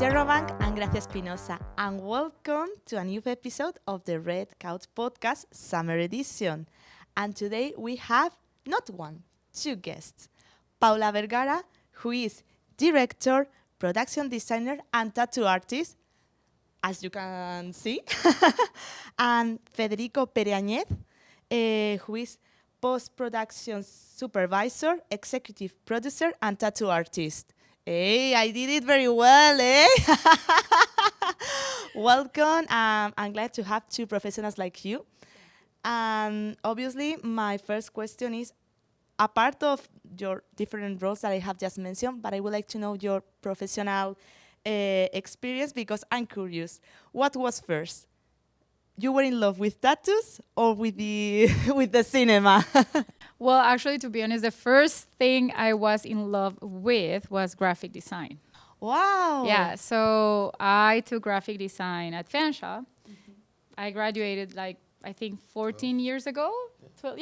Terrabank and Gracia Espinosa, and welcome to a new episode of the Red Couch Podcast Summer Edition. And today we have not one, two guests. Paula Vergara, who is director, production designer, and tattoo artist, as you can see, and Federico Pereanez, who is post-production supervisor, executive producer, and tattoo artist. Hey, I did it very well, eh? Welcome. I'm glad to have two professionals like you. And obviously, my first question is, a part of your different roles that I have just mentioned, but I would like to know your professional experience because I'm curious. What was first? You were in love with tattoos or with the with the cinema? Well, actually, to be honest, the first thing I was in love with was graphic design. Wow. Yeah, so I took graphic design at Fanshawe. I graduated I think 14 years ago. 12,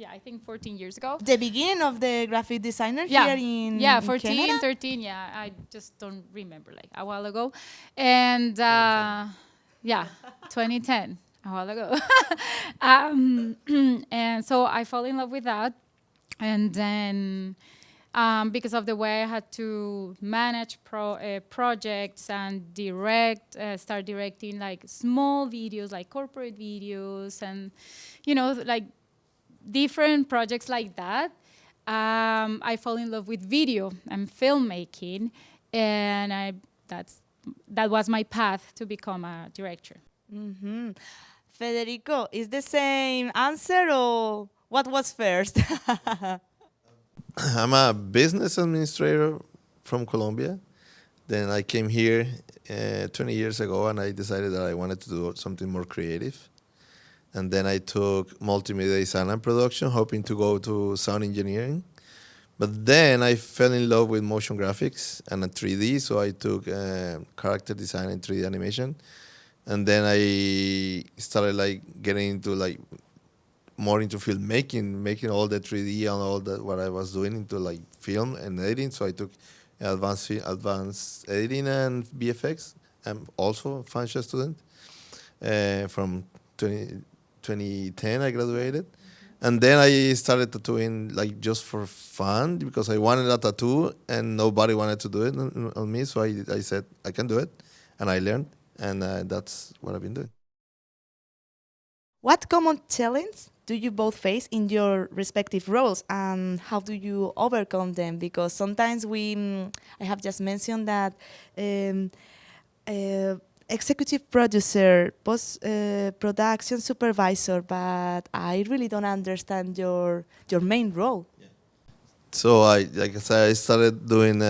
I think 14 years ago. The beginning of the graphic designer Yeah, here in 14, Canada? 13, yeah. I just don't remember, a while ago. And 2010, a while ago. And so I fell in love with that. And then because of the way I had to manage projects and start directing small videos, like corporate videos and, different projects like that. I fell in love with video and filmmaking, and that was my path to become a director. Mm-hmm. Federico, is the same answer or what was first? I'm a business administrator from Colombia. Then I came here 20 years ago and I decided that I wanted to do something more creative. And then I took multimedia design and production, hoping to go to sound engineering. But then I fell in love with motion graphics and 3D, so I took character design and 3D animation. And then I started getting into more into filmmaking, making all the 3D and all that what I was doing into film and editing. So I took advanced editing and VFX. I'm also a Fanshawe student. From 2010 I graduated. And then I started tattooing just for fun because I wanted a tattoo and nobody wanted to do it on me. So I said I can do it, and I learned. And that's what I've been doing. What common challenges do you both face in your respective roles, and how do you overcome them? Because sometimes I have just mentioned that executive producer, post-production supervisor, but I really don't understand your main role. So I started doing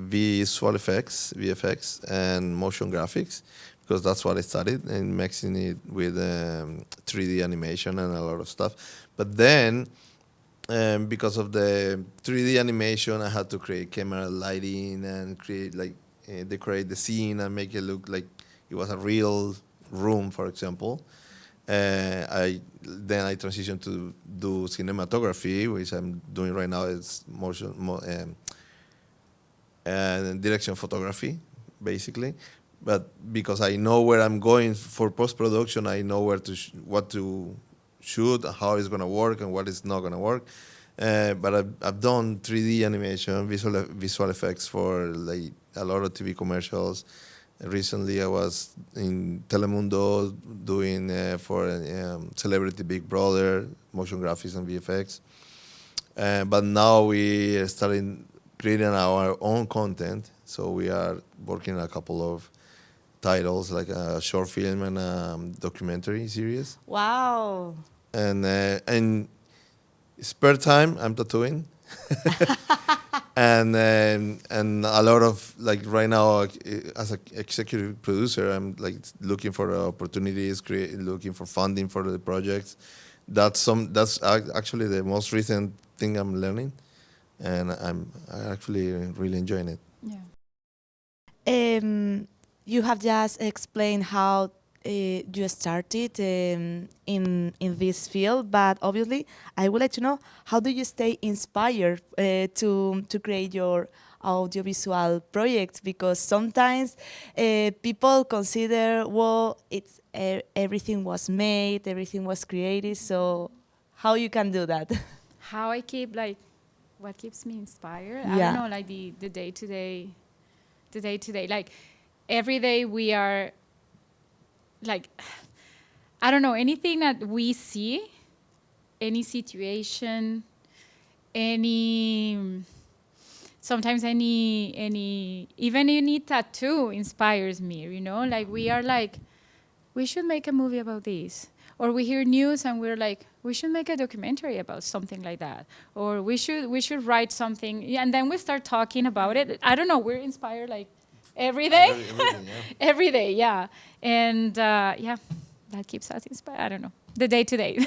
visual effects, VFX, and motion graphics because that's what I studied, and mixing it with 3D animation and a lot of stuff. But then, because of the 3D animation, I had to create camera lighting and create decorate the scene and make it look like it was a real room, for example. I transitioned to do cinematography, which I'm doing right now. It's direction photography, basically. But because I know where I'm going for post-production, I know what to shoot, how it's going to work, and what is not going to work. But I've done 3D animation, visual effects for a lot of TV commercials. Recently, I was in Telemundo doing for Celebrity Big Brother, motion graphics and VFX. But now we are starting creating our own content. So we are working on a couple of titles, like a short film and a documentary series. Wow. And spare time, I'm tattooing. And a lot of right now as an executive producer, I'm looking for opportunities, looking for funding for the projects. That's actually the most recent thing I'm learning, and I'm actually really enjoying it. Yeah. You have just explained how you started in this field, but obviously, I would like to know, how do you stay inspired to create your audiovisual projects? Because sometimes people consider, well, it's everything was made, everything was created. So how you can do that? How I keep like what keeps me inspired. I Yeah. don't know, like the day to day, like every day we are like, I don't know, anything that we see, any situation, any sometimes any even any tattoo inspires me, you know, like we are like, we should make a movie about this, or we hear news and we're like, we should make a documentary about something like that, or we should write something. Yeah, and then we start talking about it. I don't know, we're inspired like every day. Everything, yeah. Every day, yeah. And yeah, that keeps us inspired. I don't know, the day to day.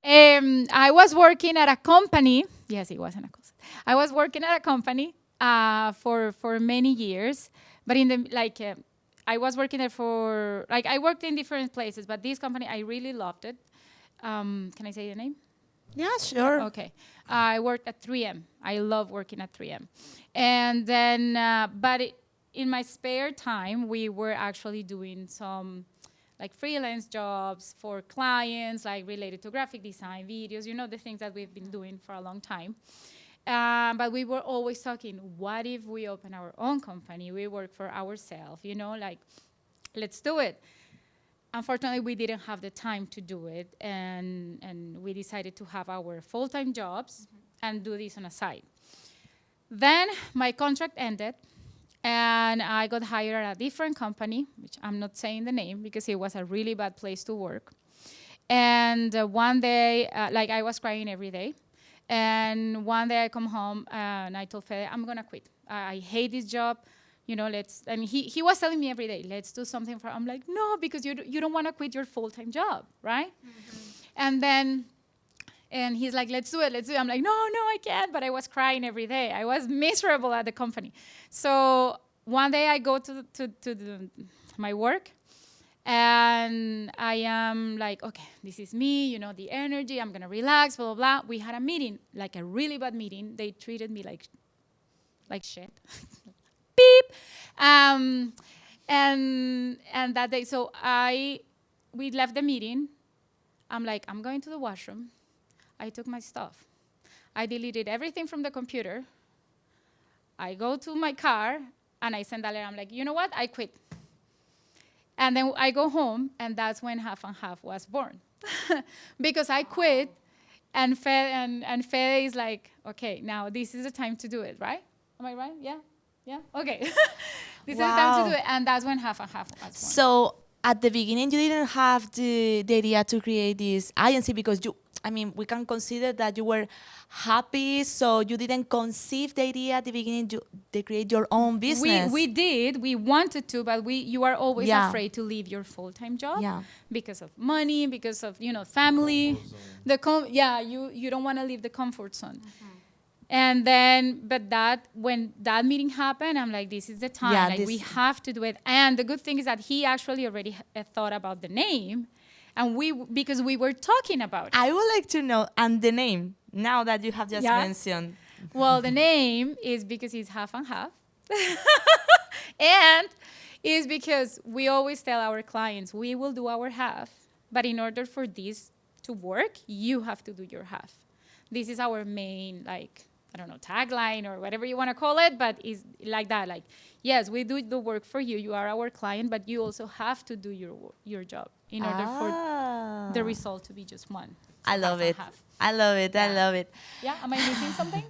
I was working at a company. Yes, it wasn't a closet. I was working at a company for many years, but in the I was working there for like, I worked in different places, but this company I really loved it. Can I say the name? Yeah, sure. Okay. I worked at 3M. I love working at 3M. And then, in my spare time, we were actually doing some like freelance jobs for clients, like related to graphic design, videos, you know, the things that we've been doing for a long time. But we were always talking, what if we open our own company? We work for ourselves, you know, like, let's do it. Unfortunately, we didn't have the time to do it, and we decided to have our full-time jobs and do this on a side. Then my contract ended, and I got hired at a different company, which I'm not saying the name because it was a really bad place to work. And one day, like I was crying every day, and one day I come home and I told Fede, I'm gonna quit. I hate this job. You know, and he was telling me every day, let's do something for, I'm like, no, because you don't want to quit your full-time job, right? Mm-hmm. And he's like, let's do it. I'm like, no, I can't. But I was crying every day. I was miserable at the company. So one day I go to my work, and I am like, okay, this is me, you know, the energy, I'm going to relax, blah, blah, blah. We had a meeting, like a really bad meeting. They treated me like shit. Beep. And that day, so we left the meeting. I'm like, I'm going to the washroom. I took my stuff. I deleted everything from the computer. I go to my car, and I send a letter. I'm like, you know what? I quit. And then I go home, and that's when Half and Half was born. Because I quit, and Fede is like, okay, now this is the time to do it, right? Am I right? Yeah? Yeah? Okay. This is the time to do it. And that's when Half and Half was born. So at the beginning, you didn't have the idea to create this agency because we can consider that you were happy, so you didn't conceive the idea at the beginning to create your own business. We did. We wanted to, but you are always afraid to leave your full-time job because of money, because of, you know, family. You don't want to leave the comfort zone. Mm-hmm. And then, when that meeting happened, I'm like, this is the time. We have to do it. And the good thing is that he actually already thought about the name, and because we were talking about it. I would like to know, and the name, now that you have just mentioned. Well, the name is because it's Half and Half. And is because we always tell our clients, we will do our half, but in order for this to work, you have to do your half. This is our main, like, I don't know, tagline or whatever you want to call it, but it's like that. Like, yes, we do the work for you. You are our client, but you also have to do your job in order for the result to be just one. So I love it. Half. I love it. Yeah. I love it. Yeah, am I missing something?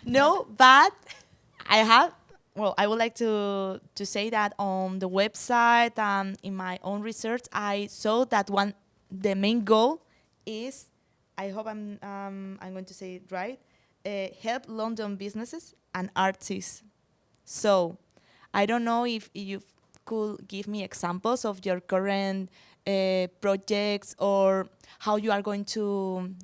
No, but I would like to say that on the website and in my own research, I saw that the main goal is, I hope I'm going to say it right, help London businesses and artists. So I don't know if you could give me examples of your current projects, or how you are going to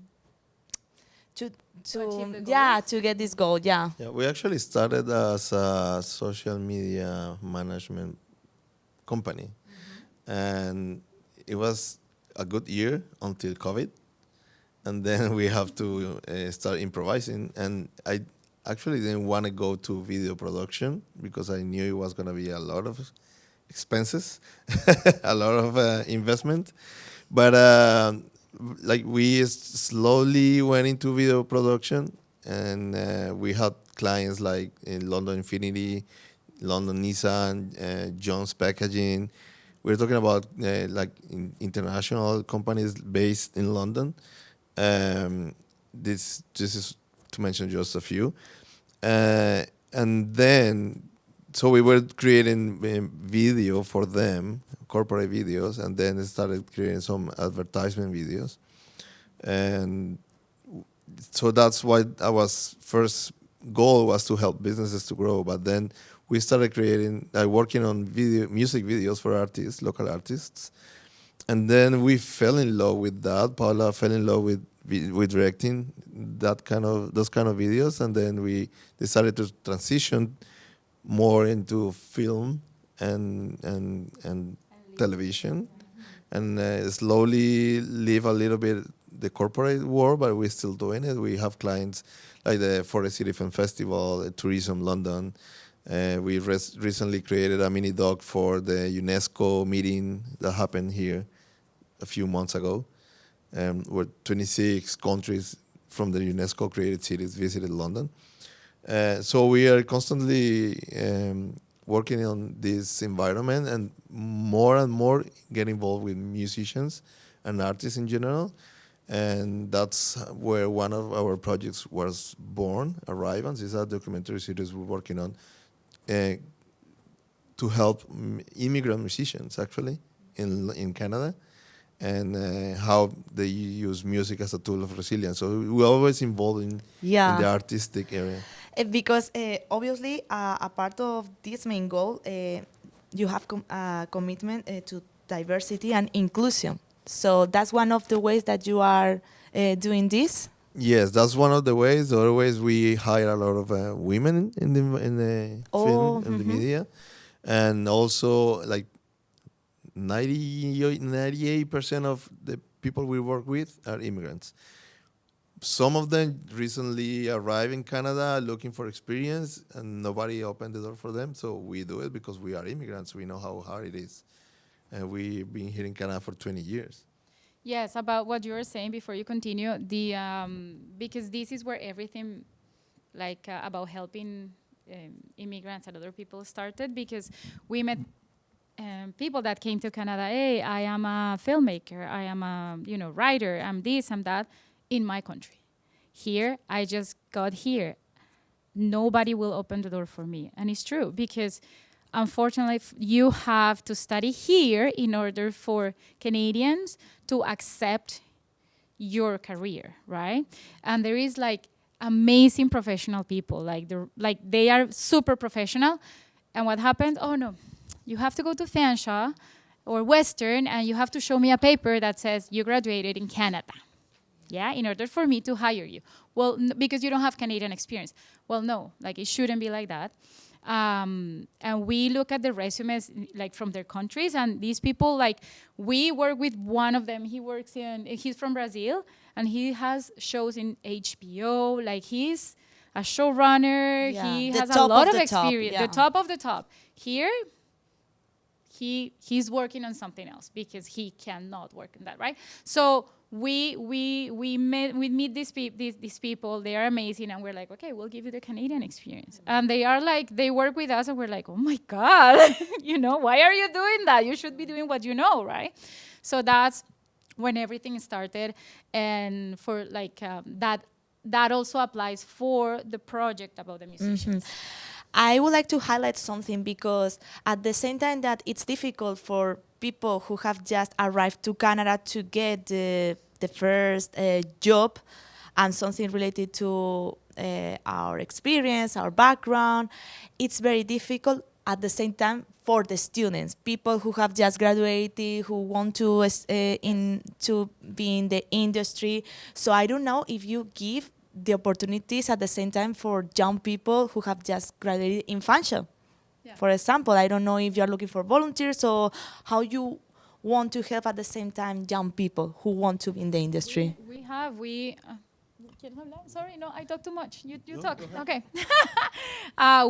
to achieve the yeah, goals? to get this goal. Yeah. Yeah, we actually started as a social media management company, and it was a good year until COVID, and then we have to start improvising. And I actually didn't want to go to video production because I knew it was going to be a lot of expenses, a lot of investment. But like we slowly went into video production, and we had clients like in London Infinity, London Nissan, Jones Packaging. We're talking about like international companies based in London. This is to mention just a few. And then, so we were creating video for them, corporate videos, and then started creating some advertisement videos. And so that's why our first goal was to help businesses to grow. But then we started creating, working on music videos for artists, local artists. And then we fell in love with that. Paula fell in love with directing those kind of videos, and then we decided to transition more into film and television, and slowly leave a little bit the corporate world, but we're still doing it. We have clients like the Forest City Film Festival, Tourism London. We recently created a mini doc for the UNESCO meeting that happened here a few months ago, where 26 countries from the UNESCO created cities visited London. So we are constantly working on this environment and more get involved with musicians and artists in general. And that's where one of our projects was born, Arrivance. Is a documentary series we're working on to help immigrant musicians, actually, in Canada, and how they use music as a tool of resilience. So we're always involved in Yeah. the artistic area. Because obviously, a part of this main goal, you have commitment to diversity and inclusion. So that's one of the ways that you are doing this. Yes, that's one of the ways. The other ways, we hire a lot of women in the Oh, film and the media, and also like 98% of the people we work with are immigrants. Some of them recently arrived in Canada looking for experience, and nobody opened the door for them. So we do it because we are immigrants. We know how hard it is, and we've been here in Canada for 20 years. Yes, about what you were saying before you continue, because this is where everything like about helping immigrants and other people started, because we met people that came to Canada. Hey, I am a filmmaker. I am a writer. I'm this. I'm that in my country. Here, I just got here. Nobody will open the door for me, and it's true because unfortunately, you have to study here in order for Canadians to accept your career, right? And there is like amazing professional people, like they are super professional. And what happened? Oh no, you have to go to Fanshawe or Western, and you have to show me a paper that says you graduated in Canada. Yeah, in order for me to hire you. Well, because you don't have Canadian experience. Well, no, like it shouldn't be like that. And we look at the resumes like from their countries, and these people, like we work with one of them. He's from Brazil, and he has shows in HBO. Like he's a showrunner. Yeah. He The has a top lot of of the top, experience. yeah. The top of the top. Here, he's working on something else because he cannot work on that, right? So we meet these people. They are amazing, and we're like, okay, we'll give you the Canadian experience. And they are like, they work with us, and we're like, oh my god, why are you doing that? You should be doing what you know, right? So that's when everything started, and for like that also applies for the project about the musicians. I would like to highlight something because at the same time that it's difficult for people who have just arrived to Canada to get the first job and something related to our experience, our background, it's very difficult at the same time for the students, people who have just graduated, who want to be in the industry. So I don't know if you give the opportunities at the same time for young people who have just graduated in fashion. Yeah. For example, I don't know if you're looking for volunteers or how you want to help at the same time young people who want to be in the industry. ¿Quieres hablar? Sorry, no, I talk too much. You talk. Okay.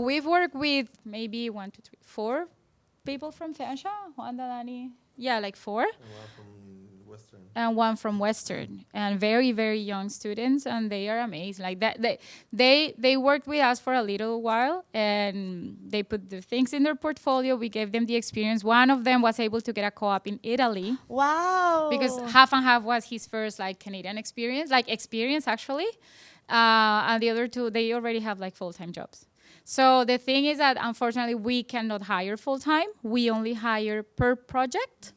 We've worked with maybe 1, 2, 3, 4 people from fashion. Juan, Dani. Yeah, like 4. And one from Western, and very, very young students, and they are amazing. Like that, they worked with us for a little while, and they put the things in their portfolio. We gave them the experience. One of them was able to get a co-op in Italy. Wow! Because half and half was his first like Canadian experience, actually, and the other 2 they already have like full-time jobs. So the thing is that unfortunately we cannot hire full-time. We only hire per project.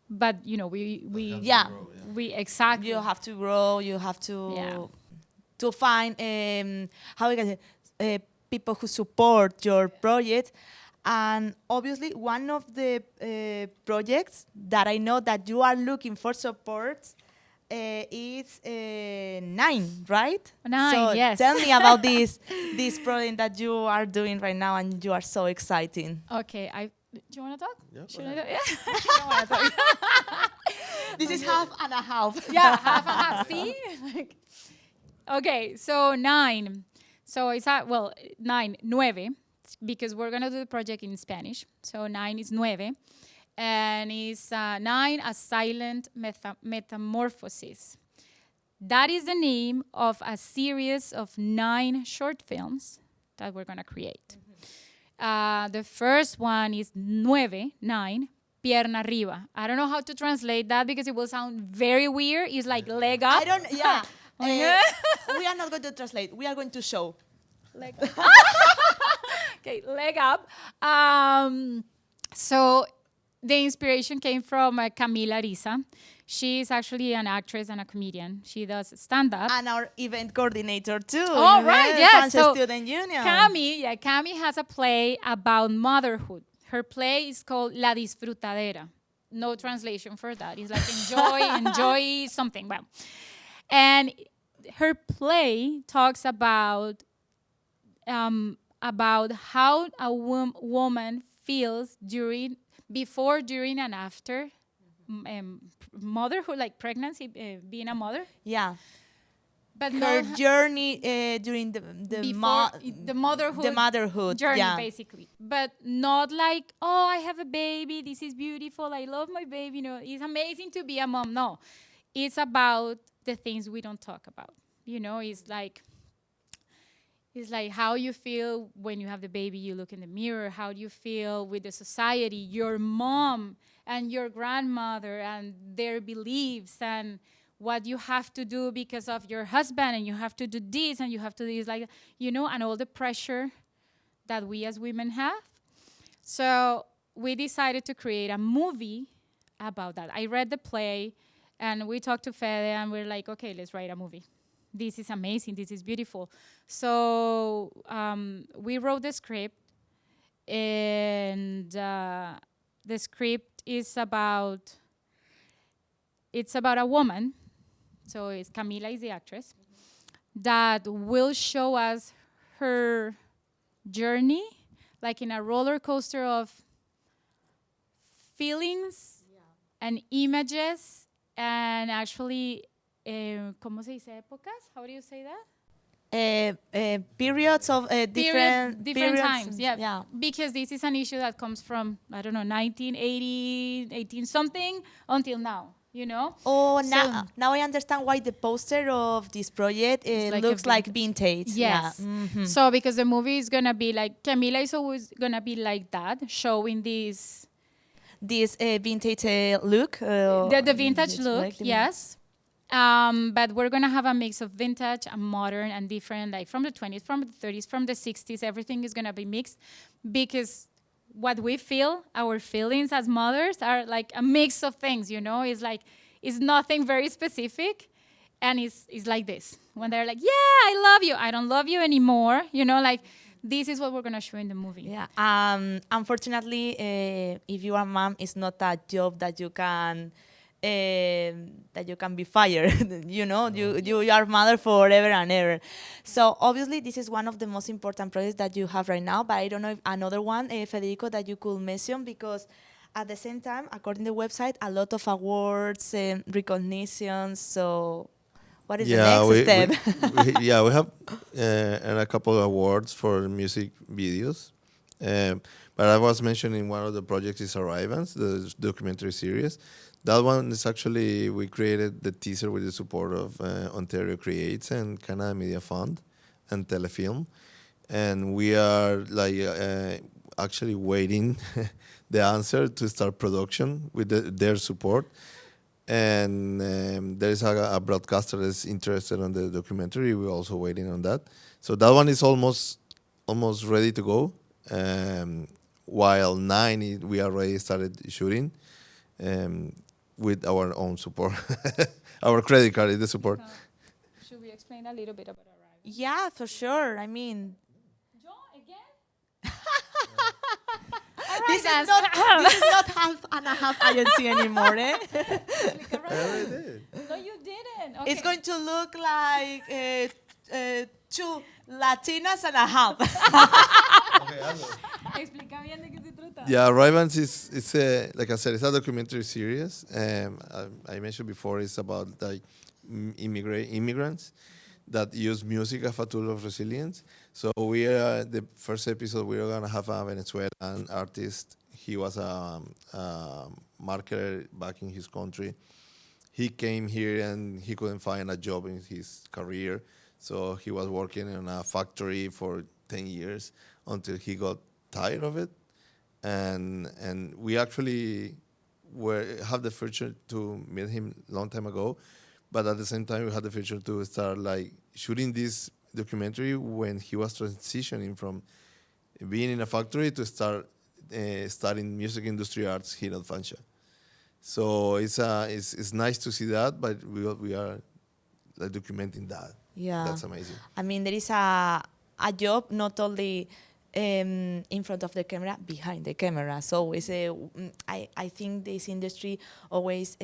But we exactly. You have to grow. You have to find how we can say, people who support your project. And obviously, one of the projects that I know that you are looking for support is 9, right? 9, so yes. Tell me about this project that you are doing right now, and you are so exciting. Okay, do you want to talk? Yeah. Should I talk? Yeah. She don't want to talk. This is half and a half. Yeah, half and half. See? Okay, so 9. So it's 9, because we're gonna do the project in Spanish. So 9 is 9, and it's 9, a silent metamorphosis. That is the name of a series of 9 short films that we're gonna create. The first one is 9, pierna arriba. I don't know how to translate that because it will sound very weird. It's like leg up. We are not going to translate. We are going to show. Leg up. Okay, leg up. So the inspiration came from Camila Ariza. She is actually an actress and a comedian. She does stand-up. And our event coordinator, too. Oh, right, yes. So Student Union. Cami has a play about motherhood. Her play is called La Disfrutadera. No translation for that. It's like enjoy something. Well, and her play talks about how a woman feels before, during, and after motherhood, like pregnancy, being a mother. Yeah. But her journey during the motherhood journey, basically. But not like, oh, I have a baby, this is beautiful, I love my baby, it's amazing to be a mom. No, it's about the things we don't talk about. It's like how you feel when you have the baby, you look in the mirror, how do you feel with the society, your mom and your grandmother and their beliefs, and what you have to do because of your husband, and you have to do this, and you have to do this, and all the pressure that we as women have. So we decided to create a movie about that. I read the play, and we talked to Fede, and we're like, okay, let's write a movie. This is amazing. This is beautiful. So we wrote the script, and the script is about a woman. So Camila is the actress, that will show us her journey, like in a roller coaster of feelings and images, and actually, ¿cómo se dice épocas? How do you say that? Periods of different times. Yeah, because this is an issue that comes from, I don't know, 1980, 18 something until now. Oh, now I understand why the poster of this project looks like vintage. Yes. Yeah. Mm-hmm. So because the movie is gonna be like, Camila is always gonna be like that, showing this vintage look. The vintage look, yes. But we're gonna have a mix of vintage and modern and different, like from the 20s, from the 30s, from the 60s. Everything is gonna be mixed, because what we feel, our feelings as mothers, are like a mix of things, It's like, it's nothing very specific, and it's like this. When they're like, yeah, I love you, I don't love you anymore, like, this is what we're gonna show in the movie. Yeah. Unfortunately, if you are a mom, it's not a job that you can that you can be fired. You are mother forever and ever. So obviously this is one of the most important projects that you have right now, but I don't know if another one, Federico, that you could mention, because at the same time, according to the website, a lot of awards and recognitions. So what is the next step? We have earned a couple of awards for music videos. But I was mentioning one of the projects is Arrivans, the documentary series. That one is actually, we created the teaser with the support of Ontario Creates and Canada Media Fund and Telefilm. And we are actually waiting the answer to start production with their support. And there is a broadcaster that's interested on the documentary. We're also waiting on that. So that one is almost ready to go. While 9, we already started shooting with our own support. Our credit card is the support. Should we explain a little bit about Arrival? Yeah, for sure. I mean, John, again? this is not half and a half agency anymore, eh? I already did. No, you didn't. Okay. It's going to look like 2 Latinas and a half. Explica bien de qué se trata. Yeah, Arrivans is like I said, it's a documentary series. I mentioned before, it's about immigrants that use music as a tool of resilience. So we are the first episode. We are gonna have a Venezuelan artist. He was a marketer back in his country. He came here and he couldn't find a job in his career, so he was working in a factory for 10 years until he got tired of it. And we actually have the future to meet him long time ago, but at the same time we had the future to start shooting this documentary when he was transitioning from being in a factory to start studying music industry arts here at Fansha. So it's nice to see that, but we are documenting that. Yeah, that's amazing. I mean, there is a job not only in front of the camera, behind the camera. So I think this industry always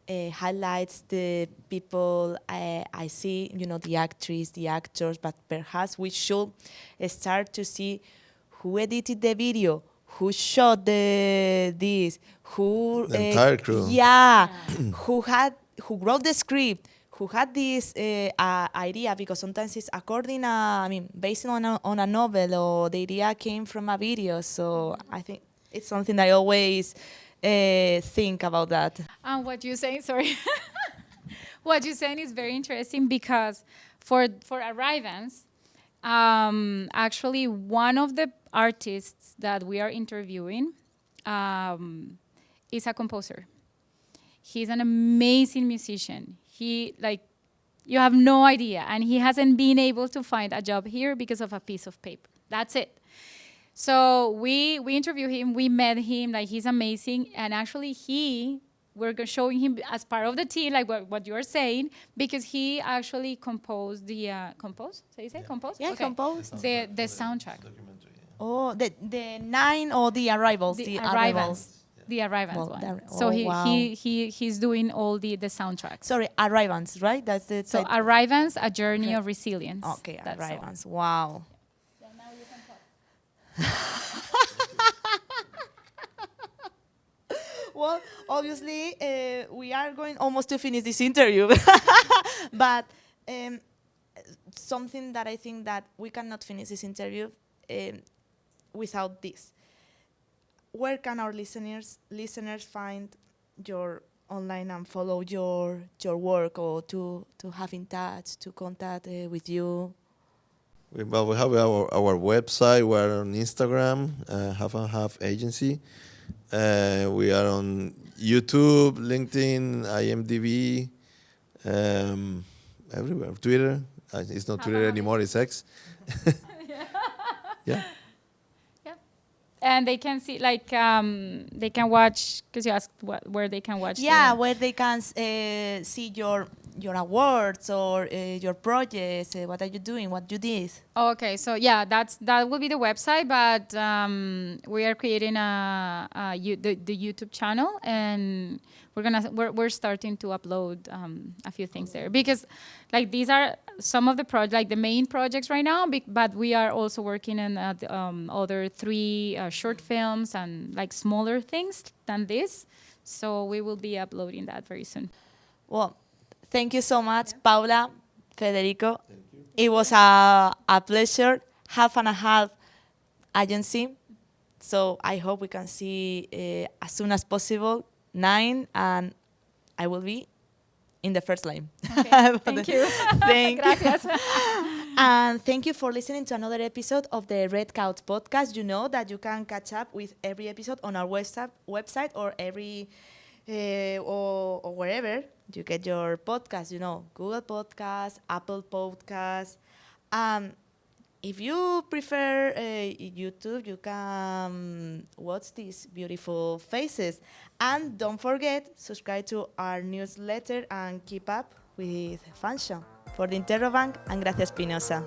highlights the people I see, the actress, the actors, but perhaps we should start to see who edited the video, who shot this, who the entire crew. Yeah, who wrote the script, who had this idea, because sometimes it's based on a novel, or the idea came from a video. So I think it's something I always think about that. And what you're saying, sorry, what you're saying is very interesting, because for Arrivans, actually one of the artists that we are interviewing is a composer. He's an amazing musician. He, you have no idea. And he hasn't been able to find a job here because of a piece of paper. That's it. So we interviewed him. We met him. He's amazing. And actually, we're showing him as part of the team, what you're saying, because he actually composed the, composed? So you say composed? Yeah, okay. Composed. The soundtrack. Oh, the 9 or the Arrivals? The Arrivals. The Arrivals one. So wow. he's doing all the soundtracks. Sorry, Arrivals, right? That's the So Arrivans, A Journey of Resilience. Okay, Arrivals. Wow. So now you can talk. Well, obviously, we are going almost to finish this interview. But something that I think that we cannot finish this interview without this. Where can our listeners find your online and follow your work, or to have in touch, to contact with you? We have our website. We're on Instagram, Half and Half Agency. We are on YouTube, LinkedIn, IMDb, everywhere. Twitter. It's not Twitter anymore. It's X. Yeah. And they can see, they can watch, because you asked where they can watch. Yeah, where they can see your your awards or your projects. What are you doing? What you did? Okay, so yeah, that will be the website, but we are creating the YouTube channel, and we're starting to upload a few things there, because like these are some of the like the main projects right now, but we are also working on other 3 short films and like smaller things than this, so we will be uploading that very soon. Well, thank you so much, Paula, Federico. It was a pleasure. Half and a half agency. So I hope we can see as soon as possible 9, and I will be in the first line. Okay, thank you. Thank Gracias. And thank you for listening to another episode of the Red Couch podcast. You know that you can catch up with every episode on our website or every or wherever you get your podcast. You know, Google Podcasts, Apple Podcasts. If you prefer YouTube, you can watch these beautiful faces. And don't forget, subscribe to our newsletter and keep up with Function. For the Interrobank and Gracia Espinosa.